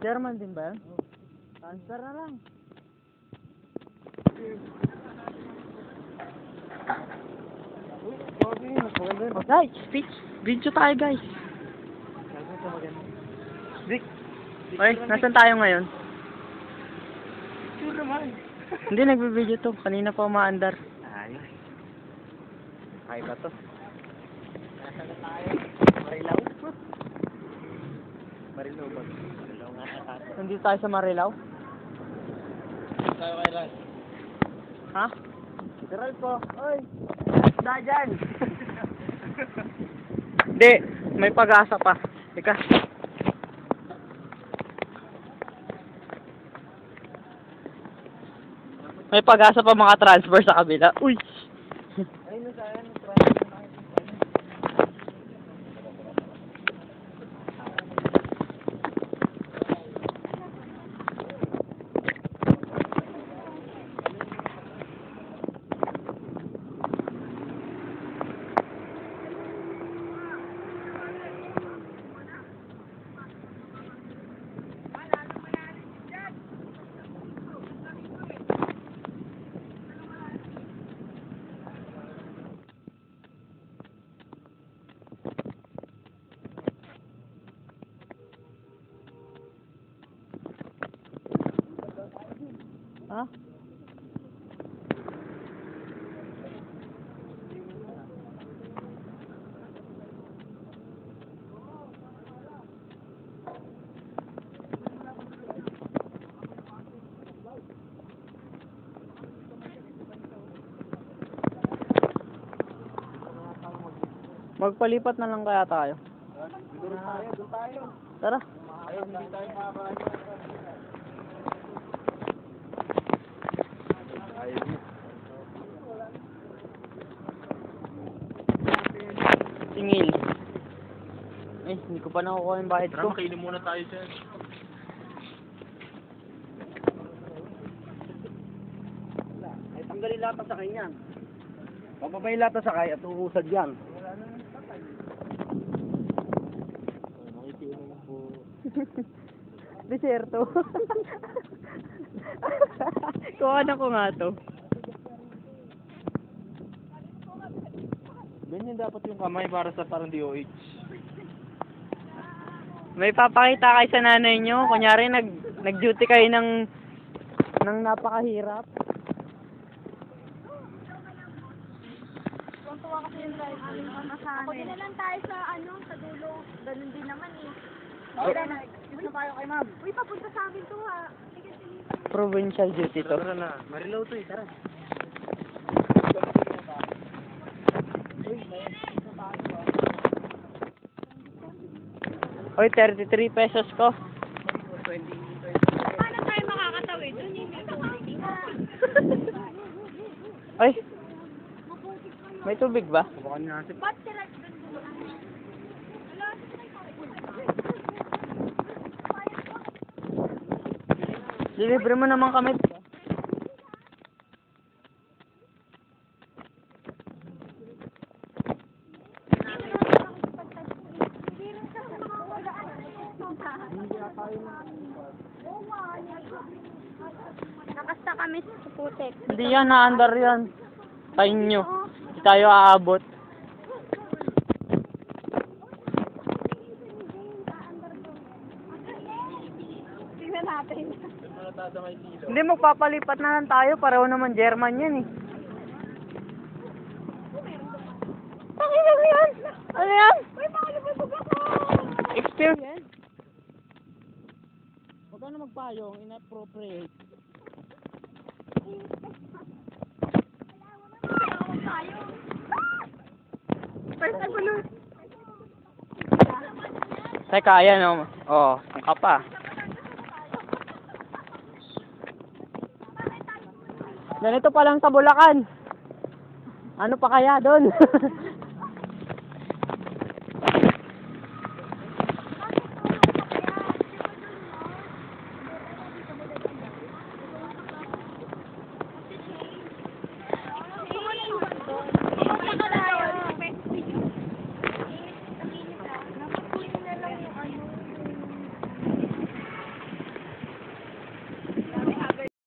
German din ba yan? Transfer na lang. Oh, guys, speech. Video tayo, guys. Oy, nasan tayo ngayon? Sure naman. Hindi, nagbibideo to. Kanina pa umaandar. Ayos. Ay ba to? Nasaan na tayo? Marilaw? Marilaw ba? Marilaw nga na tayo. Nandito tayo sa Marilao. Tayo kay Ral. Ha? Si Ral po. Oy! Da dyan! Hindi, may pag-asa pa. Teka. May pag-asa pa mga transfer sa kabila. Uy! Ayun na saan. Ha? Magpalipat na lang kaya tayo. Doon tayo. Tara. Ayun, hindi tayo makakain. Ayun. Singil. Ay, hindi ko pa nakukuha yung bayad Tara, ko. makainin muna tayo dyan. Ay, tanggalin lahat ang sakay niyan. Pababay lahat ang sakay at uusad yan. Deserto. Kuha ko nga to. Ganyan dapat yung kamay para sa parang DOH. May papakita kayo sa nanay nyo. Kunyari, nag-duty kayo ng napakahirap. Tuwa kasi yung drive yung amasahan. Pag na lang tayo sa sa dulo. Ganun din naman eh. Tara na, isa tayo kay ma'am. Uy, papunta sa amin to ha. Provincial duty to. Tara na, Marilaw to eh, tara. Oy, 33 pesos ko. Paano tayo makakatawid? Doon yung Oy, may tubig ba? Baka niya si Ba't sila doon? Dilibre mo naman kami. Nakasta kami sa putek. Hindi yan, naandar yan. Sa inyo. Hindi tayo aabot. Tingnan natin. Hindi, magpapalipat na lang tayo. Pareho naman German yan eh. Ano yan? Ano yan? Uy, makalabasog ako! Experience. Huwag ka na magpayong. Inappropriate. Tayo. First time ko na. Teka, ayan o. Oh, ang kapa. Ganito pa lang sa Bulacan. Ano pa kaya doon?